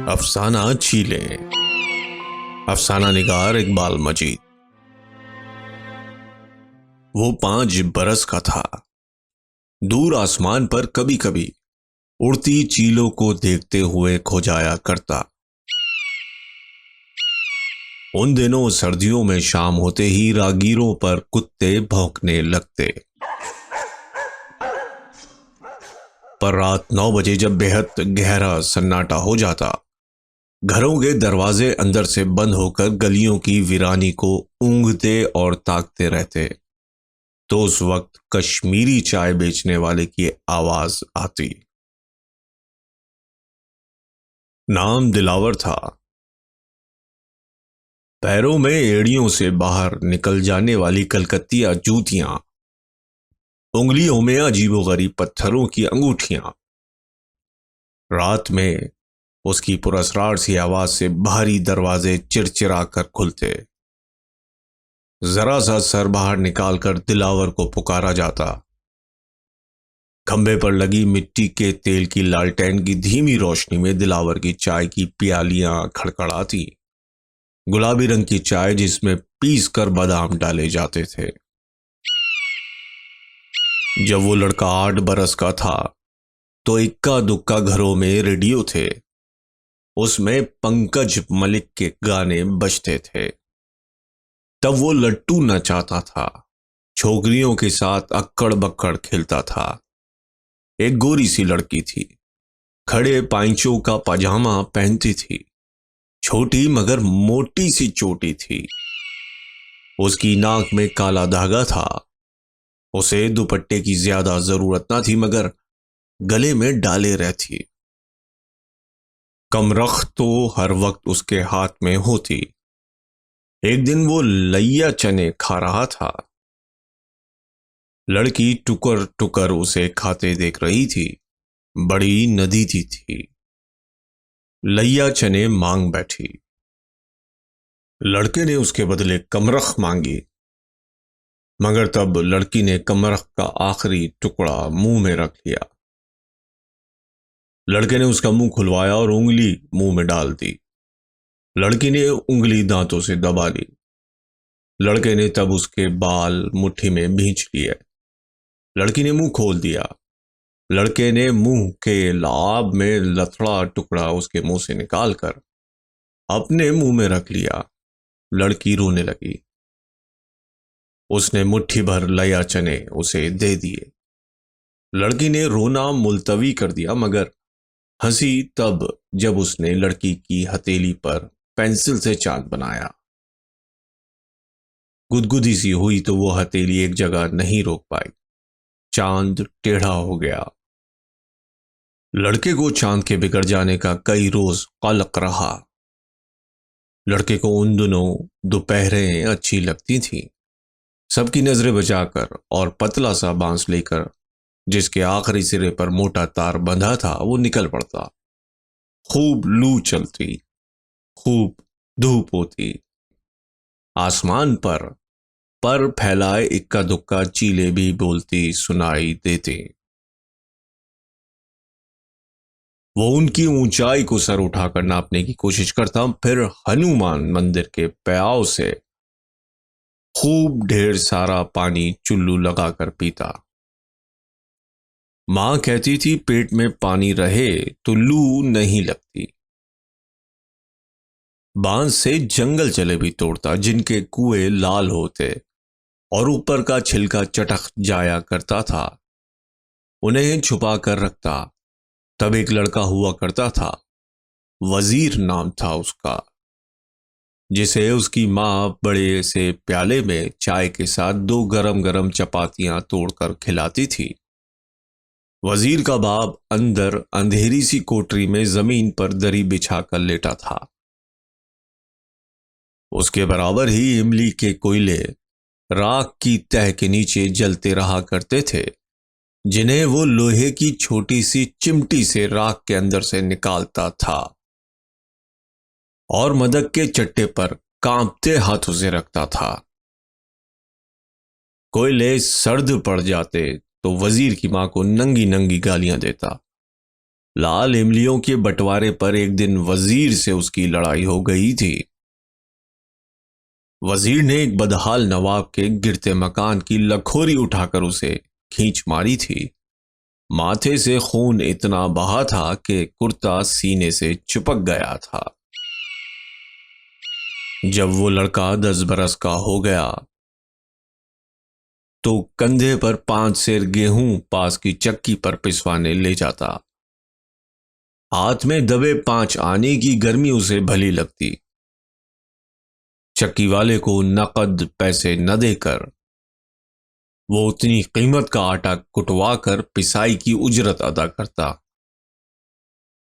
अफसाना चीले। अफसाना निगार इकबाल मजीद। वो 5 बरस का था। दूर आसमान पर कभी कभी उड़ती चीलों को देखते हुए खो जाया करता। उन दिनों सर्दियों में शाम होते ही रागीरों पर कुत्ते भौंकने लगते। पर रात 9 बजे जब बेहद गहरा सन्नाटा हो जाता, घरों के दरवाजे अंदर से बंद होकर गलियों की वीरानी को ऊँघते और ताकते रहते, तो उस वक्त कश्मीरी चाय बेचने वाले की आवाज आती। नाम दिलावर था। पैरों में एड़ियों से बाहर निकल जाने वाली कलकतिया जूतियां, उंगलियों में अजीबोगरीब पत्थरों की अंगूठियां। रात में उसकी पुरस्रार सी आवाज से भारी दरवाजे चिरचिरा कर खुलते। जरा सा सर बाहर निकालकर दिलावर को पुकारा जाता। खंबे पर लगी मिट्टी के तेल की लालटेन की धीमी रोशनी में दिलावर की चाय की प्यालियां खड़खड़ाती। गुलाबी रंग की चाय जिसमें पीस कर बादाम डाले जाते थे। जब वो लड़का 8 बरस का था तो इक्का दुक्का घरों में रेडियो थे। उसमें पंकज मलिक के गाने बजते थे। तब वो लट्टू नचाता था, छोकरियों के साथ अक्कड़ बक्कड़ खेलता था। एक गोरी सी लड़की थी, खड़े पाइंचों का पजामा पहनती थी, छोटी मगर मोटी सी चोटी थी। उसकी नाक में काला धागा था। उसे दुपट्टे की ज्यादा जरूरत ना थी मगर गले में डाले रहती। कमरख तो हर वक्त उसके हाथ में होती। एक दिन वो लैया चने खा रहा था। लड़की टुकर टुकर उसे खाते देख रही थी। बड़ी नदीती थी। लैया चने मांग बैठी। लड़के ने उसके बदले कमरख मांगी, मगर तब लड़की ने कमरख का आखिरी टुकड़ा मुंह में रख लिया। लड़के ने उसका मुंह खुलवाया और उंगली मुंह में डाल दी। लड़की ने उंगली दांतों से दबा ली। लड़के ने तब उसके बाल मुट्ठी में भींच लिए। लड़की ने मुंह खोल दिया। लड़के ने मुंह के लाब में लथड़ा टुकड़ा उसके मुंह से निकालकर अपने मुंह में रख लिया। लड़की रोने लगी। उसने मुट्ठी भर लया चने उसे दे दिए। लड़की ने रोना मुलतवी कर दिया, मगर हंसी तब जब उसने लड़की की हथेली पर पेंसिल से चांद बनाया। गुदगुदी सी हुई तो वो हथेली एक जगह नहीं रोक पाई। चांद टेढ़ा हो गया। लड़के को चांद के बिगड़ जाने का कई रोज कलक रहा। लड़के को उन दिनों दोपहरें अच्छी लगती थीं। सबकी नजरें बचाकर और पतला सा बांस लेकर जिसके आखिरी सिरे पर मोटा तार बंधा था वो निकल पड़ता। खूब लू चलती, खूब धूप होती। आसमान पर फैलाए इक्का दुक्का चीले भी बोलती सुनाई देती। वो उनकी ऊंचाई को सर उठाकर नापने की कोशिश करता, फिर हनुमान मंदिर के प्याव से खूब ढेर सारा पानी चुल्लू लगाकर पीता। मां कहती थी पेट में पानी रहे तो लू नहीं लगती। बांस से जंगल चले भी तोड़ता जिनके कुएं लाल होते और ऊपर का छिलका चटक जाया करता था। उन्हें छुपा कर रखता। तब एक लड़का हुआ करता था, वजीर नाम था उसका, जिसे उसकी मां बड़े से प्याले में चाय के साथ 2 गरम गरम चपातियां तोड़कर खिलाती थी। वजीर का बाप अंदर अंधेरी सी कोठरी में जमीन पर दरी बिछाकर लेटा था। उसके बराबर ही इमली के कोयले राख की तह के नीचे जलते रहा करते थे, जिन्हें वो लोहे की छोटी सी चिमटी से राख के अंदर से निकालता था और मदक के चट्टे पर कांपते हाथों से रखता था। कोयले सर्द पड़ जाते तो वजीर की मां को नंगी नंगी गालियां देता। लाल इमलियों के बंटवारे पर एक दिन वजीर से उसकी लड़ाई हो गई थी। वजीर ने एक बदहाल नवाब के गिरते मकान की लखोरी उठाकर उसे खींच मारी थी। माथे से खून इतना बहा था कि कुर्ता सीने से चिपक गया था। जब वो लड़का 10 बरस का हो गया तो कंधे पर 5 सेर गेहूं पास की चक्की पर पिसवाने ले जाता। हाथ में दबे 5 आने की गर्मी उसे भली लगती। चक्की वाले को नकद पैसे न देकर वो उतनी कीमत का आटा कुटवा कर पिसाई की उजरत अदा करता।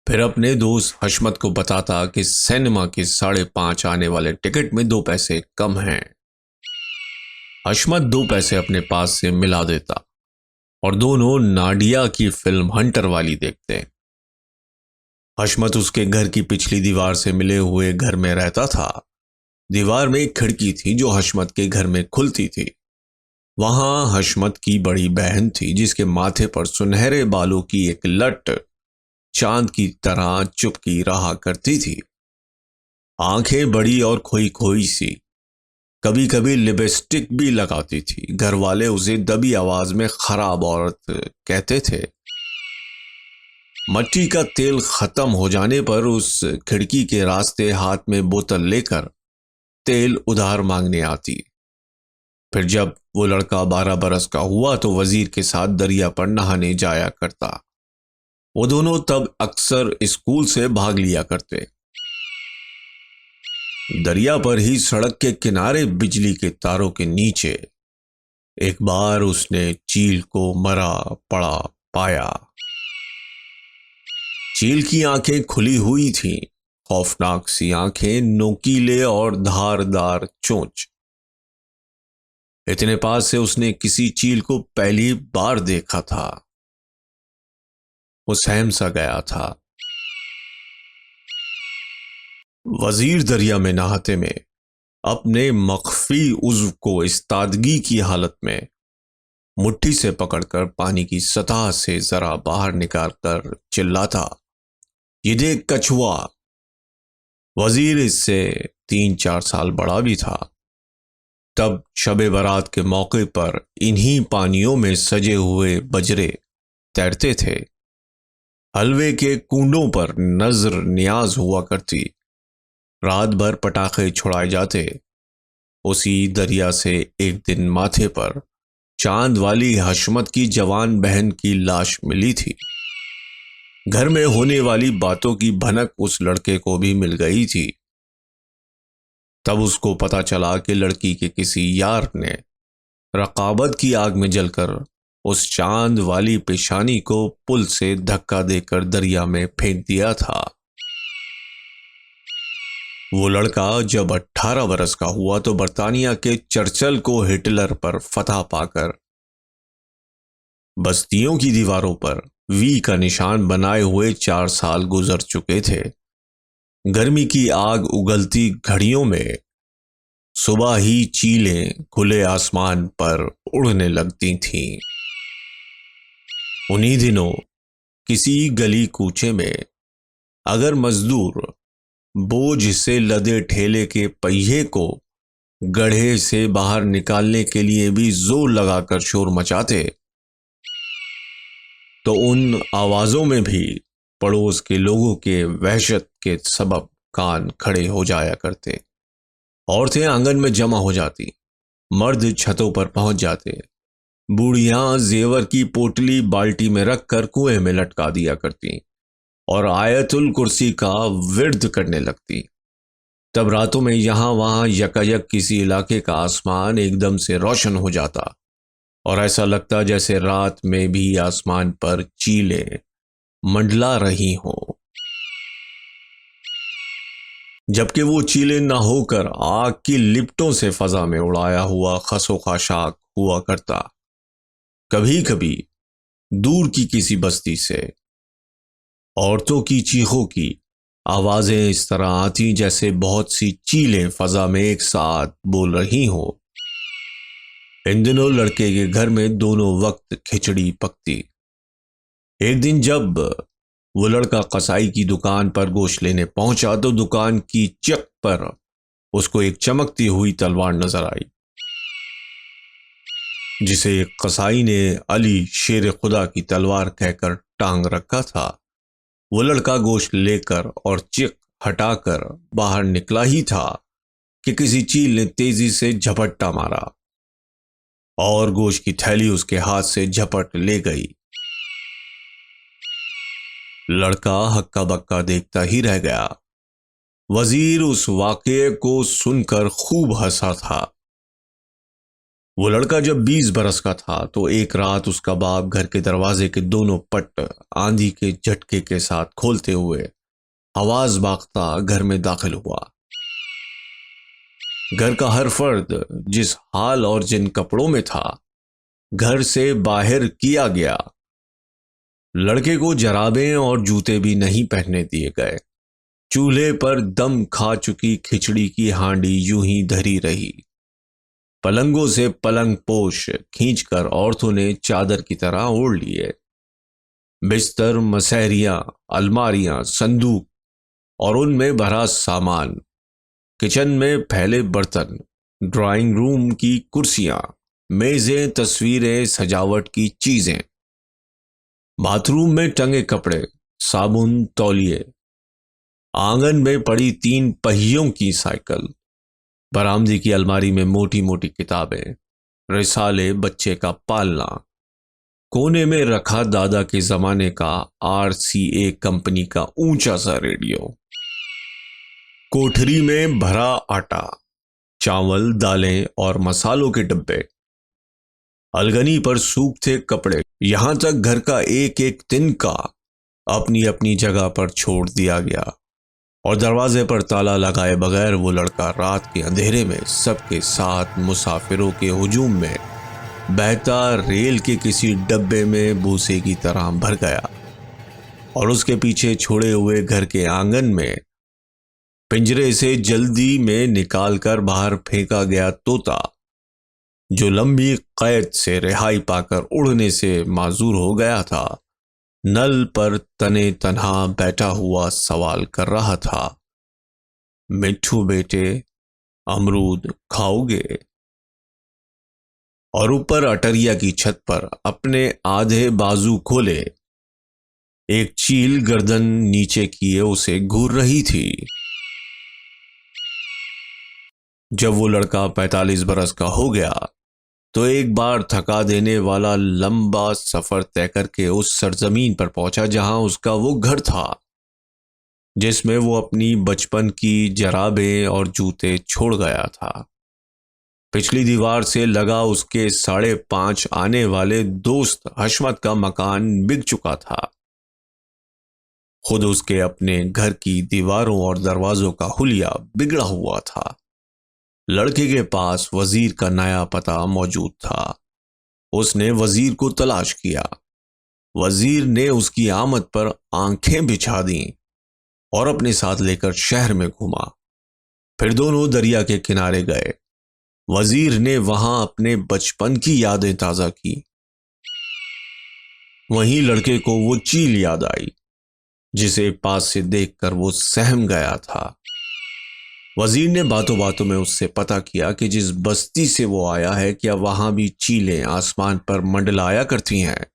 फिर अपने दोस्त हशमत को बताता कि सिनेमा के 5.5 आने वाले टिकट में 2 पैसे कम हैं। हशमत 2 पैसे अपने पास से मिला देता और दोनों नाडिया की फिल्म हंटर वाली देखते। हशमत उसके घर की पिछली दीवार से मिले हुए घर में रहता था। दीवार में एक खिड़की थी जो हशमत के घर में खुलती थी। वहां हशमत की बड़ी बहन थी जिसके माथे पर सुनहरे बालों की एक लट चांद की तरह चुपकी रहा करती थी। आंखें बड़ी और खोई खोई सी, कभी कभी लिपस्टिक भी लगाती थी। घर वाले उसे दबी आवाज में खराब औरत कहते थे। मट्टी का तेल खत्म हो जाने पर उस खिड़की के रास्ते हाथ में बोतल लेकर तेल उधार मांगने आती। फिर जब वो लड़का 12 बरस का हुआ तो वजीर के साथ दरिया पर नहाने जाया करता। वो दोनों तब अक्सर स्कूल से भाग लिया करते। दरिया पर ही सड़क के किनारे बिजली के तारों के नीचे एक बार उसने चील को मरा पड़ा पाया। चील की आंखें खुली हुई थीं, खौफनाक सी आंखें, नोकीले और धारदार चोंच। इतने पास से उसने किसी चील को पहली बार देखा था। वो सहम सा गया था। वजीर दरिया में नहाते में अपने मख्फी उज़्व को इस्तादगी की हालत में मुट्ठी से पकड़कर पानी की सतह से जरा बाहर निकालकर चिल्लाता, ये देख कछुआ। वजीर इससे 3-4 साल बड़ा भी था। तब शबे बारात के मौके पर इन्हीं पानियों में सजे हुए बजरे तैरते थे। हलवे के कूंडों पर नजर नियाज हुआ करती। रात भर पटाखे छुड़ाए जाते। उसी दरिया से एक दिन माथे पर चांद वाली हशमत की जवान बहन की लाश मिली थी। घर में होने वाली बातों की भनक उस लड़के को भी मिल गई थी। तब उसको पता चला कि लड़की के किसी यार ने रकाबत की आग में जलकर उस चांद वाली पेशानी को पुल से धक्का देकर दरिया में फेंक दिया था। वो लड़का जब 18 बरस का हुआ तो बर्तानिया के चर्चिल को हिटलर पर फतह पाकर बस्तियों की दीवारों पर वी का निशान बनाए हुए 4 साल गुजर चुके थे। गर्मी की आग उगलती घड़ियों में सुबह ही चीलें खुले आसमान पर उड़ने लगती थीं। उन्हीं दिनों किसी गली कूचे में अगर मजदूर बोझ से लदे ठेले के पहिए को गड्ढे से बाहर निकालने के लिए भी जोर लगाकर शोर मचाते तो उन आवाजों में भी पड़ोस के लोगों के वहशत के सबब कान खड़े हो जाया करते। औरतें आंगन में जमा हो जाती, मर्द छतों पर पहुंच जाते, बूढ़ियां जेवर की पोटली बाल्टी में रखकर कुएं में लटका दिया करती और आयतुल कुर्सी का विर्द करने लगती। तब रातों में यहां वहां यकायक किसी इलाके का आसमान एकदम से रोशन हो जाता और ऐसा लगता जैसे रात में भी आसमान पर चीलें मंडला रही हों, जबकि वो चीलें न होकर आग की लिपटों से फजा में उड़ाया हुआ खसो खाशाक हुआ करता। कभी कभी दूर की किसी बस्ती से औरतों की चीखों की आवाजें इस तरह आती जैसे बहुत सी चीलें फजा में एक साथ बोल रही हों। इन दिनों लड़के के घर में दोनों वक्त खिचड़ी पकती। एक दिन जब वो लड़का कसाई की दुकान पर गोश्त लेने पहुंचा तो दुकान की चक पर उसको एक चमकती हुई तलवार नजर आई, जिसे एक कसाई ने अली शेर खुदा की तलवार कहकर टांग रखा था। वो लड़का गोश्त लेकर और चिक हटाकर बाहर निकला ही था कि किसी चील ने तेजी से झपट्टा मारा और गोश्त की थैली उसके हाथ से झपट ले गई। लड़का हक्का बक्का देखता ही रह गया। वजीर उस वाकये को सुनकर खूब हंसा था। वो लड़का जब 20 बरस का था तो एक रात उसका बाप घर के दरवाजे के दोनों पट्ट आंधी के झटके के साथ खोलते हुए आवाज बागता घर में दाखिल हुआ। घर का हर फर्द जिस हाल और जिन कपड़ों में था, घर से बाहर किया गया। लड़के को जराबें और जूते भी नहीं पहनने दिए गए। चूल्हे पर दम खा चुकी खिचड़ी की हांडी यूं ही धरी रही। पलंगों से पलंग पोश खींचकर औरतों ने चादर की तरह ओढ़ लिए। बिस्तर, मसहरियां, अलमारियां, संदूक और उनमें भरा सामान, किचन में फैले बर्तन, ड्राइंग रूम की कुर्सियां, मेजें, तस्वीरें, सजावट की चीजें, बाथरूम में टंगे कपड़े, साबुन, तौलिए, आंगन में पड़ी 3 पहियों की साइकिल, बरामदे की अलमारी में मोटी मोटी किताबें, रिसाले, बच्चे का पालना, कोने में रखा दादा के जमाने का RCA कंपनी का ऊंचा सा रेडियो, कोठरी में भरा आटा, चावल, दालें और मसालों के डब्बे, अलगनी पर सूखते कपड़े, यहां तक घर का एक एक तिनका अपनी अपनी जगह पर छोड़ दिया गया। और दरवाजे पर ताला लगाए बगैर वो लड़का रात के अंधेरे में सबके साथ मुसाफिरों के हुजूम में बहता रेल के किसी डब्बे में भूसे की तरह भर गया। और उसके पीछे छोड़े हुए घर के आंगन में पिंजरे से जल्दी में निकालकर बाहर फेंका गया तोता, जो लंबी कैद से रिहाई पाकर उड़ने से माजूर हो गया था, नल पर तने तन्हा बैठा हुआ सवाल कर रहा था, मिट्ठू बेटे, अमरूद खाओगे? और ऊपर अटरिया की छत पर अपने आधे बाजू खोले एक चील गर्दन नीचे किए उसे घूर रही थी। जब वो लड़का 45 बरस का हो गया तो एक बार थका देने वाला लंबा सफर तय करके उस सरजमीन पर पहुंचा जहां उसका वो घर था, जिसमें वो अपनी बचपन की जराबें और जूते छोड़ गया था। पिछली दीवार से लगा उसके 5.5 आने वाले दोस्त हशमत का मकान बिक चुका था। खुद उसके अपने घर की दीवारों और दरवाजों का हुलिया बिगड़ा हुआ था। लड़के के पास वजीर का नया पता मौजूद था। उसने वजीर को तलाश किया। वजीर ने उसकी आमद पर आंखें बिछा दी और अपने साथ लेकर शहर में घुमा। फिर दोनों दरिया के किनारे गए। वजीर ने वहां अपने बचपन की यादें ताजा की। वहीं लड़के को वो चील याद आई जिसे पास से देखकर वो सहम गया था। वजीर ने बातों बातों में उससे पता किया कि जिस बस्ती से वो आया है, क्या वहां भी चीलें आसमान पर मंडलाया करती हैं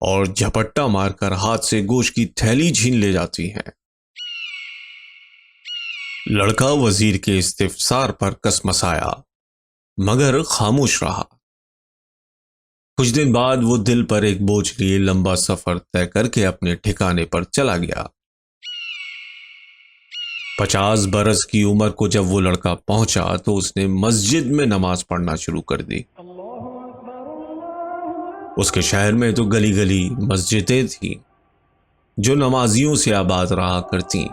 और झपट्टा मारकर हाथ से गोश्त की थैली छीन ले जाती हैं। लड़का वजीर के इस्तिफसार पर कसमसाया मगर खामोश रहा। कुछ दिन बाद वो दिल पर एक बोझ लिए लंबा सफर तय करके अपने ठिकाने पर चला गया। 50 बरस की उम्र को जब वो लड़का पहुंचा तो उसने मस्जिद में नमाज पढ़ना शुरू कर दी। उसके शहर में तो गली गली मस्जिदें थीं जो नमाजियों से आबाद रहा करती।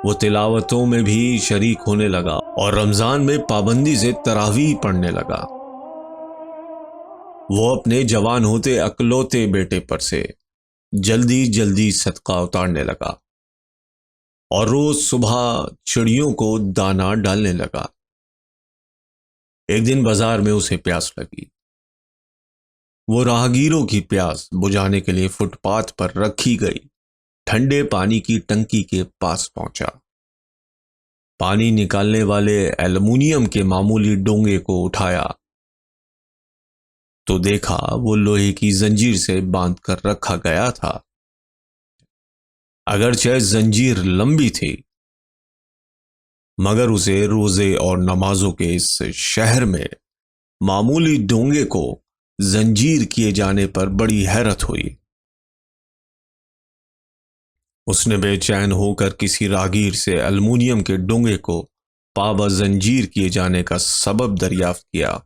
वो तिलावतों में भी शरीक होने लगा और रमजान में पाबंदी से तरावीह पढ़ने लगा। वो अपने जवान होते अकलौते बेटे पर से जल्दी जल्दी सदका उतारने लगा और रोज सुबह चिड़ियों को दाना डालने लगा। एक दिन बाजार में उसे प्यास लगी। वो राहगीरों की प्यास बुझाने के लिए फुटपाथ पर रखी गई ठंडे पानी की टंकी के पास पहुंचा। पानी निकालने वाले एल्युमिनियम के मामूली डोंगे को उठाया तो देखा वो लोहे की जंजीर से बांध कर रखा गया था। अगरचे जंजीर लंबी थी, मगर उसे रोजे और नमाजों के इस शहर में मामूली डोंगे को जंजीर किए जाने पर बड़ी हैरत हुई। उसने बेचैन होकर किसी रागीर से एल्युमिनियम के डोंगे को पाबा जंजीर किए जाने का सबब दरियाफ्त किया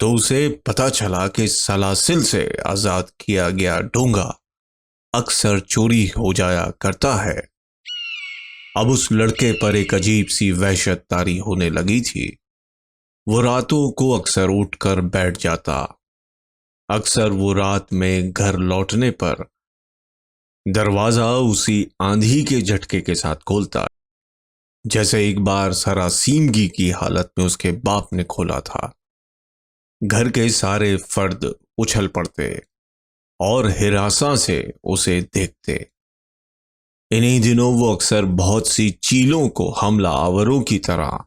तो उसे पता चला कि सलासिल से आजाद किया गया डोंगा अक्सर चोरी हो जाया करता है। अब उस लड़के पर एक अजीब सी वहशत तारी होने लगी थी। वो रातों को अक्सर उठकर बैठ जाता। अक्सर वो रात में घर लौटने पर दरवाजा उसी आंधी के झटके के साथ खोलता, जैसे एक बार सरासीमगी की हालत में उसके बाप ने खोला था। घर के सारे फर्द उछल पड़ते और हिरासा से उसे देखते। इन्हीं दिनों वो अक्सर बहुत सी चीलों को हमला आवरों की तरह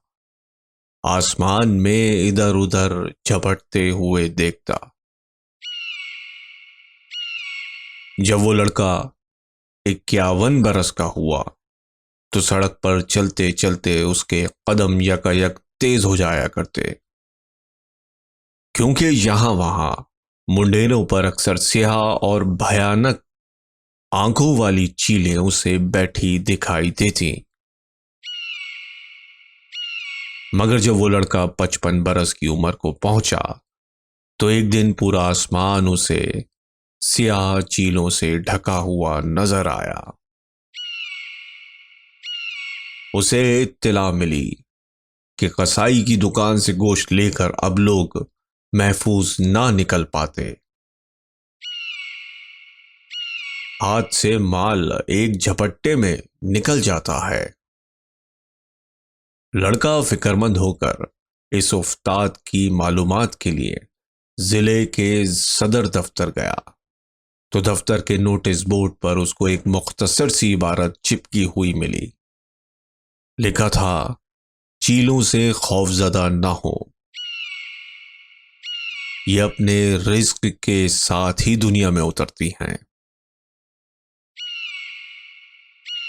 आसमान में इधर उधर झपटते हुए देखता। जब वो लड़का 51 बरस का हुआ तो सड़क पर चलते चलते उसके कदम यकायक तेज हो जाया करते, क्योंकि यहां वहां मुंडेरों पर अक्सर स्याह और भयानक आंखों वाली चीलें उसे बैठी दिखाई देती। मगर जब वो लड़का 55 बरस की उम्र को पहुंचा तो एक दिन पूरा आसमान उसे स्याह चीलों से ढका हुआ नजर आया। उसे इत्तला मिली कि कसाई की दुकान से गोश्त लेकर अब लोग महफूज ना निकल पाते। हाथ से माल एक झपट्टे में निकल जाता है। लड़का फिक्रमंद होकर इस उफ्ताद की मालूमात के लिए जिले के सदर दफ्तर गया तो दफ्तर के नोटिस बोर्ड पर उसको एक मुख्तसर सी इबारत चिपकी हुई मिली। लिखा था, चीलों से खौफजदा ना हो, ये अपने रिस्क के साथ ही दुनिया में उतरती हैं।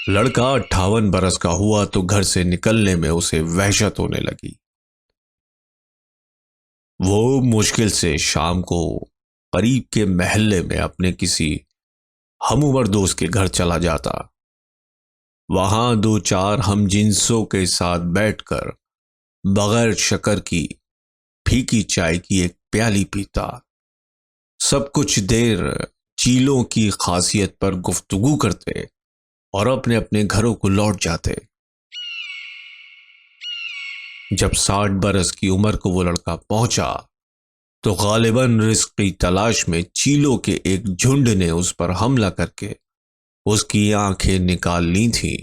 लड़का 58 बरस का हुआ तो घर से निकलने में उसे वहशत होने लगी। वो मुश्किल से शाम को करीब के महल्ले में अपने किसी हमउम्र दोस्त के घर चला जाता। वहां 2-4 हमजिंसों के साथ बैठकर बगैर शक्कर की फीकी चाय की एक प्याली पीता। सब कुछ देर चीलों की खासियत पर गुफ्तगू करते और अपने अपने घरों को लौट जाते। जब 60 बरस की उम्र को वो लड़का पहुंचा तो गालिबन रिस्क की तलाश में चीलों के एक झुंड ने उस पर हमला करके उसकी आंखें निकाल ली थी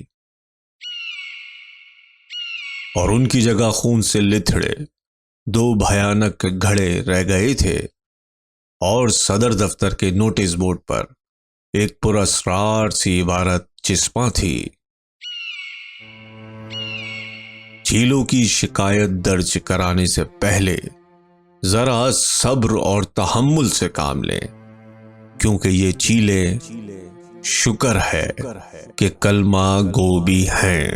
और उनकी जगह खून से लिथड़े 2 भयानक घड़े रह गए थे और सदर दफ्तर के नोटिस बोर्ड पर एक पुरस्कार सी इबारत चिस्पा थी, चीलों की शिकायत दर्ज कराने से पहले जरा सब्र और तहम्मुल से काम लें, क्योंकि ये चीलें शुक्र है कि कलमा गो भी हैं।